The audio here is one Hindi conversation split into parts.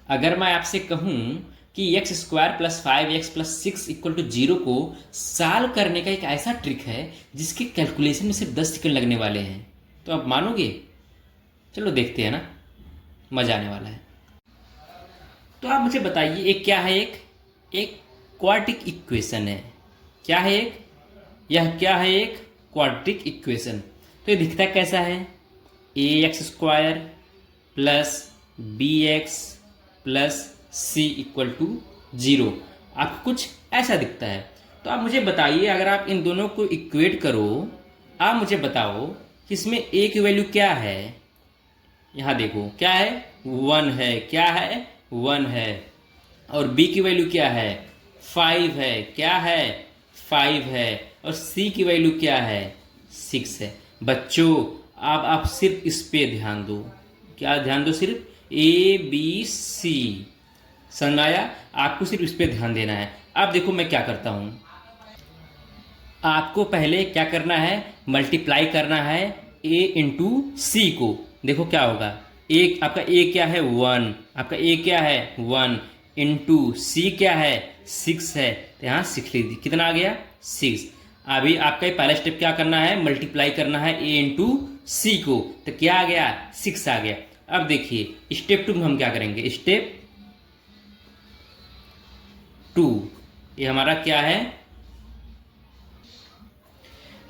अगर मैं आपसे कहूं कि एक्स स्क्वायर प्लस 5x+6 = 0 को सॉल्व करने का एक ऐसा ट्रिक है जिसके कैलकुलेशन में सिर्फ 10 सेकंड लगने वाले हैं, तो आप मानोगे? चलो देखते हैं ना, मजा आने वाला है। तो आप मुझे बताइए, एक क्या है? एक क्वाड्रेटिक इक्वेशन है। क्या है एक? यह क्या है? एक क्वाड्रेटिक इक्वेशन। तो ये दिखता कैसा है? ax² plus bx plus c = 0। आपको कुछ ऐसा दिखता है। तो आप मुझे बताइए, अगर आप इन दोनों को इक्वेट करो, आप मुझे बताओ कि इसमें a की वैल्यू क्या है। यहाँ देखो क्या है, 1 है। क्या है? 1 है। और b की वैल्यू क्या है? 5 है। क्या है? 5 है। और c की वैल्यू क्या है? 6 है। बच्चों, आप सिर्फ इस पे ध्यान दो। क्या ध्यान दो? सिर्फ ABC। समझ में आया? आपको सिर्फ इस पे ध्यान देना है। अब देखो मैं क्या करता हूँ। आपको पहले क्या करना है? मल्टीप्लाई करना है a इंटू सी को। देखो क्या होगा। एक आपका a क्या है? 1। आपका a क्या है? 1 इंटू सी क्या है? 6 है। तो यहाँ 6 लिख दी। कितना आ गया? 6। अभी आपका ये पहला स्टेप क्या करना है? मल्टीप्लाई करना है a इंटू सी को। तो क्या आ गया? 6 आ गया। अब देखिए स्टेप 2 में हम क्या करेंगे। स्टेप 2 ये हमारा क्या है?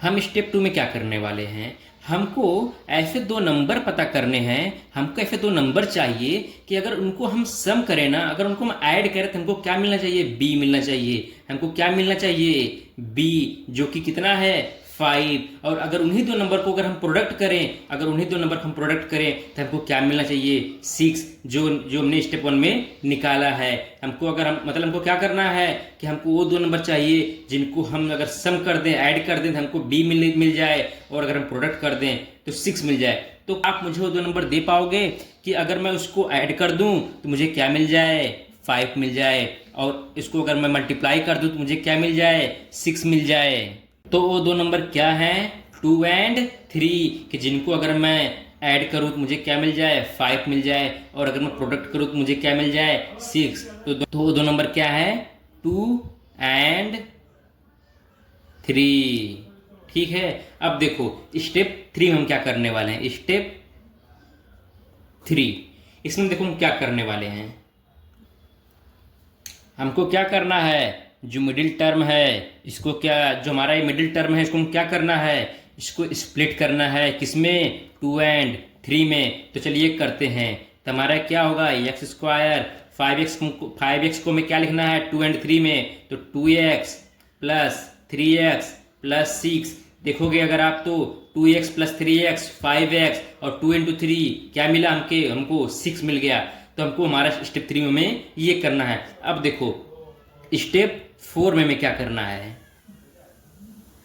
हम स्टेप 2 में क्या करने वाले हैं? हमको ऐसे दो नंबर पता करने हैं। हमको ऐसे दो नंबर चाहिए कि अगर उनको हम सम करें ना, अगर उनको हम ऐड करें तो हमको क्या मिलना चाहिए? b मिलना चाहिए। हमको क्या मिलना चाहिए? b, जो कि कितना है? 5। और अगर उन्हीं दो नंबर को अगर हम प्रोडक्ट करें, तो हमको क्या मिलना चाहिए? 6, जो जो हमने स्टेप 1 में निकाला है। हमको अगर हम मतलब हमको क्या करना है कि हमको वो दो नंबर चाहिए जिनको हम अगर सम कर दें, ऐड कर दें, तो हमको b मिल जाए, और अगर हम प्रोडक्ट कर दें तो 6 मिल जाए। तो आप मुझे वो दो नंबर दे पाओगे कि अगर मैं उसको ऐड कर दूं तो मुझे क्या मिल जाए? 5 मिल जाए, और इसको अगर मैं मल्टीप्लाई कर दूं तो मुझे क्या मिल जाए? 6 मिल जाए। तो वो दो नंबर क्या हैं? 2 और 3, कि जिनको अगर मैं ऐड करूँ तो मुझे क्या मिल जाए? 5 मिल जाए, और अगर मैं प्रोडक्ट करूँ तो मुझे क्या मिल जाए? 6। तो वो दो नंबर क्या है? 2 और 3। ठीक है। अब देखो स्टेप 3 में हम क्या करने वाले हैं। स्टेप 3 इसमें देखो हम क्या करने वाले हैं। हमको क्या करना है? जो मिडिल टर्म है इसको क्या, जो हमारा ये मिडिल टर्म है इसको हम क्या करना है? इसको स्प्लिट करना है। किसमें? 2 और 3 में। तो चलिए करते हैं। तो हमारा क्या होगा? x² 5x को हमें क्या लिखना है? 2 और 3 में। तो 2x प्लस 3x प्लस 6। देखोगे अगर आप तो 2x प्लस 3x 5x, और 2 इंटू 3 क्या मिला हमको 6 मिल गया। तो हमको हमारा स्टेप 3 में ये करना है। अब देखो स्टेप 4 में क्या करना है।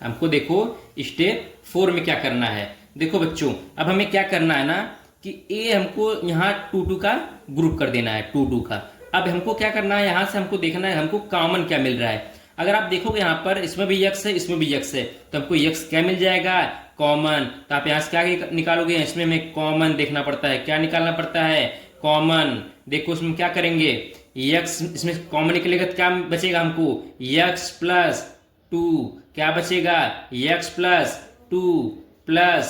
हमको देखो स्टेप 4 में क्या करना है। देखो बच्चों, अब हमें क्या करना है ना कि ए हमको यहाँ 2 का ग्रुप कर देना है, 2 का। अब हमको क्या करना है, यहाँ से हमको देखना है हमको कॉमन क्या मिल रहा है। अगर आप देखोगे यहाँ पर इसमें भी x है, इसमें भी x है, तो हमको x क्या मिल जाएगा? कॉमन। तो आप यहाँ से क्या निकालोगे? इसमें हमें कॉमन देखना पड़ता है। क्या निकालना पड़ता है? कॉमन। देखो इसमें क्या करेंगे? x इसमें कॉमन निकलेगा तो क्या बचेगा हमको? x plus 2। क्या बचेगा? x प्लस 2 प्लस,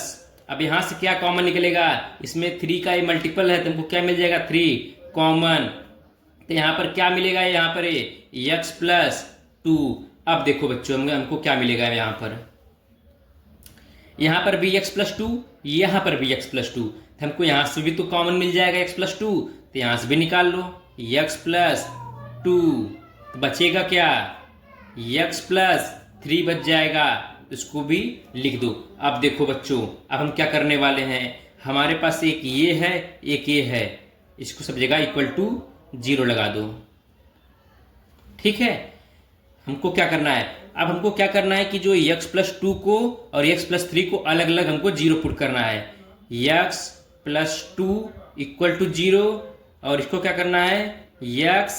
अब यहां से क्या कॉमन निकलेगा? इसमें 3 का ये मल्टीपल है तो हमको क्या मिल जाएगा? 3 कॉमन। तो यहां पर क्या मिलेगा? यहां पर x प्लस 2। अब देखो बच्चों हमको क्या मिलेगा? यहां पर भी x प्लस 2, यहां पर भी x प्लस 2। हमको यहां से भी तो कॉमन मिल जाएगा x प्लस 2, तो यहां से भी निकाल लो x प्लस 2। तो बचेगा क्या? x प्लस 3 बच जाएगा। इसको भी लिख दो। अब देखो बच्चों, अब हम क्या करने वाले हैं। हमारे पास एक ये है, एक ये है, इसको सब जगह इक्वल टू 0 लगा दो। ठीक है। हमको क्या करना है? अब हमको क्या करना है कि जो x प्लस 2 को और x प्लस 3 को अलग अलग हमको 0 पुट करना है। x प्लस 2 इक्वल टू 0, और इसको क्या करना है? x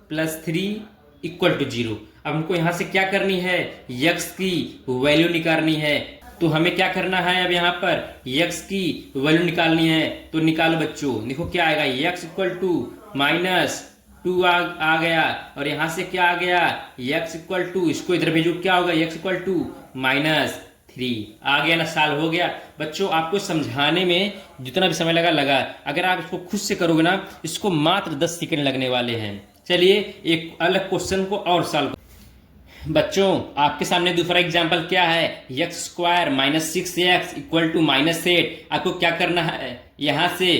plus 3 equal to 0। अब हमको यहां से क्या करनी है? x की वैल्यू निकालनी है। तो हमें क्या करना है? अब यहाँ पर x की वैल्यू निकालनी है। तो निकालो बच्चों। देखो क्या आएगा? x इक्वल टू -2 आ गया, और यहां से क्या आ गया x इक्वल टू, इसको इधर भेजो, क्या होगा x इक्वल टू -3 आ गया ना, साल हो गया। बच्चों आपको समझाने में जितना भी समय लगा, अगर आप इसको खुद से करोगे ना, इसको मात्र 10 सेकंड लगने वाले हैं। चलिए एक अलग क्वेश्चन को और सॉल्व। बच्चों आपके सामने दूसरा एग्जाम्पल क्या है, x² - 6x इक्वल टू -8। आपको क्या करना है, यहां से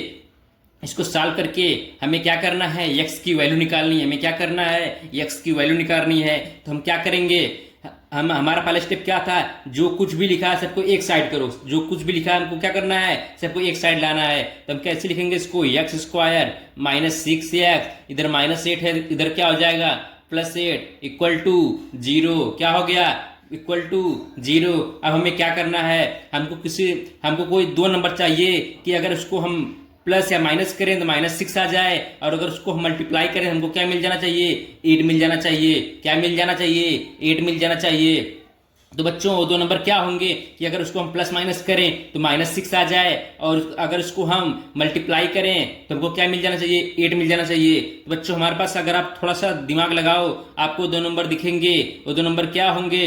इसको सॉल्व करके हमें क्या करना है, x की वैल्यू निकालनी है। हमें क्या करना है, x की वैल्यू निकालनी है। तो हम क्या करेंगे, हमारा पहला स्टेप क्या था, जो कुछ भी लिखा है सबको एक साइड करो। जो कुछ भी लिखा है हमको क्या करना है, सबको एक साइड लाना है। तो हम कैसे लिखेंगे इसको, x² - 6x, इधर -8 है, इधर क्या हो जाएगा +8 इक्वल टू 0। क्या हो गया, इक्वल टू 0। अब हमें क्या करना है, हमको कोई दो नंबर चाहिए कि अगर उसको हम प्लस या माइनस करें तो -6 आ जाए, और अगर उसको हम मल्टीप्लाई करें हमको क्या मिल जाना चाहिए, 8 मिल जाना चाहिए। क्या मिल जाना चाहिए, 8 मिल जाना चाहिए। तो बच्चों वो दो नंबर क्या होंगे कि अगर उसको हम प्लस माइनस करें तो -6 आ जाए, और अगर उसको हम मल्टीप्लाई करें तो हमको क्या मिल जाना चाहिए, 8 मिल जाना चाहिए। तो बच्चों हमारे पास अगर आप थोड़ा सा दिमाग लगाओ, आपको दो नंबर दिखेंगे। वो दो नंबर क्या होंगे,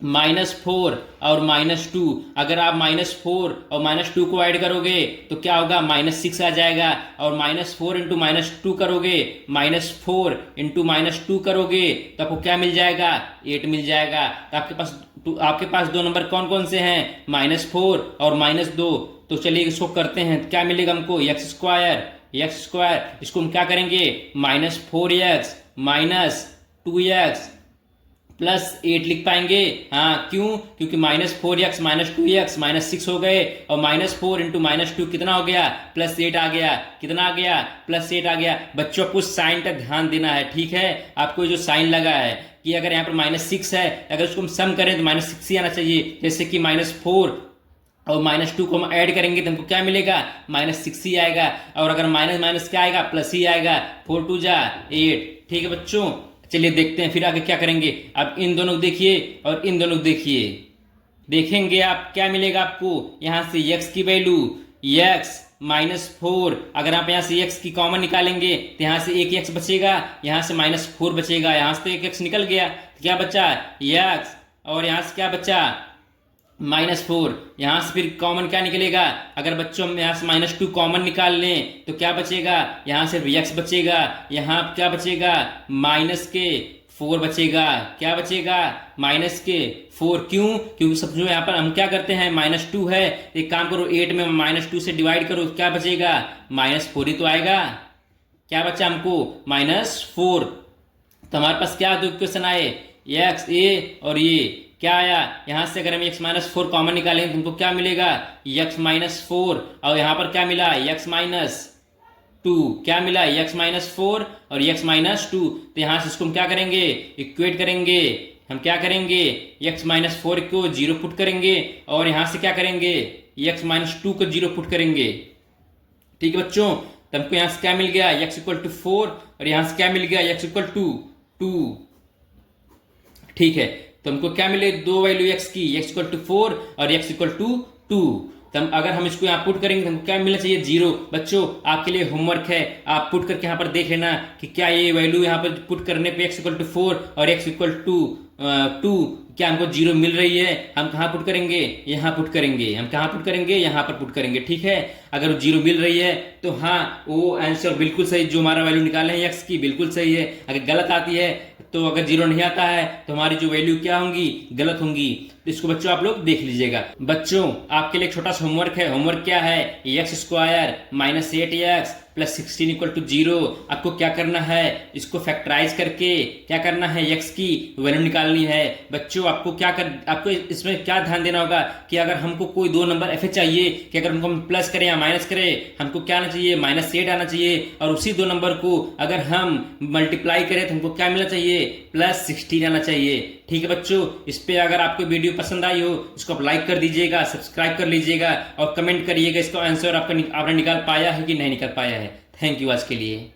-4 और -2। अगर आप -4 और -2 को ऐड करोगे तो क्या होगा, -6 आ जाएगा। और -4 इंटू -2 करोगे, -4 इंटू -2 करोगे तो आपको क्या मिल जाएगा, 8 मिल जाएगा। तो आपके पास दो नंबर कौन कौन से हैं, -4 और -2। तो चलिए इसको करते हैं, क्या मिलेगा हमको, x²। इसको हम क्या करेंगे, -4x - 2x +8 लिख पाएंगे। हाँ क्यों, क्योंकि -4x - 2x -6 हो गए, और -4 इंटू -2 कितना हो गया, +8 आ गया। कितना आ गया, +8 आ गया। बच्चों को साइन का ध्यान देना है, ठीक है। आपको जो साइन लगा है कि अगर यहाँ पर -6 है, अगर उसको हम सम करें तो -6 ही आना चाहिए। जैसे कि -4 और -2 को हम ऐड करेंगे तो हमको क्या मिलेगा, -6 ही आएगा। और अगर माइनस माइनस क्या आएगा, प्लस ही आएगा। 4 2 जा 8। ठीक है बच्चों, चलिए देखते हैं फिर आगे क्या करेंगे। अब इन दोनों को देखिए और इन दोनों को देखिए, देखेंगे आप क्या मिलेगा आपको। यहां से x की वैल्यू x -4, अगर आप यहां से x की कॉमन निकालेंगे तो यहां से एक x बचेगा, यहां से -4 बचेगा, यहां से तो एक x निकल गया, तो क्या बचा x, और यहां से क्या बचा -4। यहां से फिर कॉमन क्या निकलेगा, अगर बच्चों हम यहां से -2 कॉमन निकाल लें तो क्या बचेगा, यहां से x बचेगा, यहां क्या बचेगा -4 बचेगा। क्या बचेगा, -4। क्यों, क्योंकि सब जो यहाँ पर हम क्या करते हैं, -2 है, एक काम करो 8 में -2 से डिवाइड करो, क्या बचेगा -4 ही तो आएगा। क्या बचा हमको -4। तो हमारे पास क्या दो इक्वेशन आए, x a और ये क्या आया, यहां से अगर हम x -4 कॉमन निकालेंगे तो हमको क्या मिलेगा, x -4, और यहां पर क्या मिला x -2। क्या मिला, x -4 और x -2। तो यहां से इसको हम क्या करेंगे, इक्वेट करेंगे। हम क्या करेंगे, x -4 को 0 पुट करेंगे, और यहां से क्या करेंगे, x -2 को 0 पुट करेंगे। ठीक है बच्चों, तो हमको यहां से क्या मिल गया, x = 4, और यहां से क्या मिल गया, x = 2। ठीक है, तो हमको क्या मिले, दो वैल्यू x की, x = 4 और x = 2। तो अगर हम इसको यहाँ पुट करेंगे तो हमको क्या मिलना चाहिए, 0। बच्चों आपके लिए होमवर्क है, आप पुट करके यहाँ पर देख लेना कि क्या ये वैल्यू यहाँ पर पुट करने पे x = 4 और x = 2 क्या हमको 0 मिल रही है। हम कहाँ पुट करेंगे, यहाँ पुट करेंगे। हम कहाँ पुट करेंगे, यहाँ पर पुट करेंगे। ठीक है, अगर 0 मिल रही है तो हाँ वो आंसर बिल्कुल सही, जो हमारा वैल्यू निकाले हैं x की बिल्कुल सही है। अगर गलत आती है तो अगर 0 नहीं आता है तो हमारी जो वैल्यू क्या होंगी, गलत होंगी। तो इसको बच्चों आप लोग देख लीजिएगा। बच्चों आपके लिए एक छोटा सा होमवर्क है। होमवर्क क्या है, x² - 8x + 16 = 0। आपको क्या करना है, इसको फैक्टराइज करके क्या करना है, x की वैल्यू निकालनी है। बच्चों आपको इसमें क्या ध्यान देना होगा कि अगर हमको कोई दो नंबर ऐसे चाहिए कि अगर उनको हम प्लस करें या माइनस करें, हमको क्या आना चाहिए, -8 आना चाहिए, और उसी दो नंबर को अगर हम मल्टीप्लाई करें तो हमको क्या मिलना चाहिए, +16 आना चाहिए। ठीक है बच्चों, इस पे अगर आपको वीडियो पसंद आई हो इसको आप लाइक कर दीजिएगा, सब्सक्राइब कर लीजिएगा, और कमेंट करिएगा इसका आंसर आपने निकाल पाया है कि नहीं निकाल पाया है। थैंक यू आज के लिए।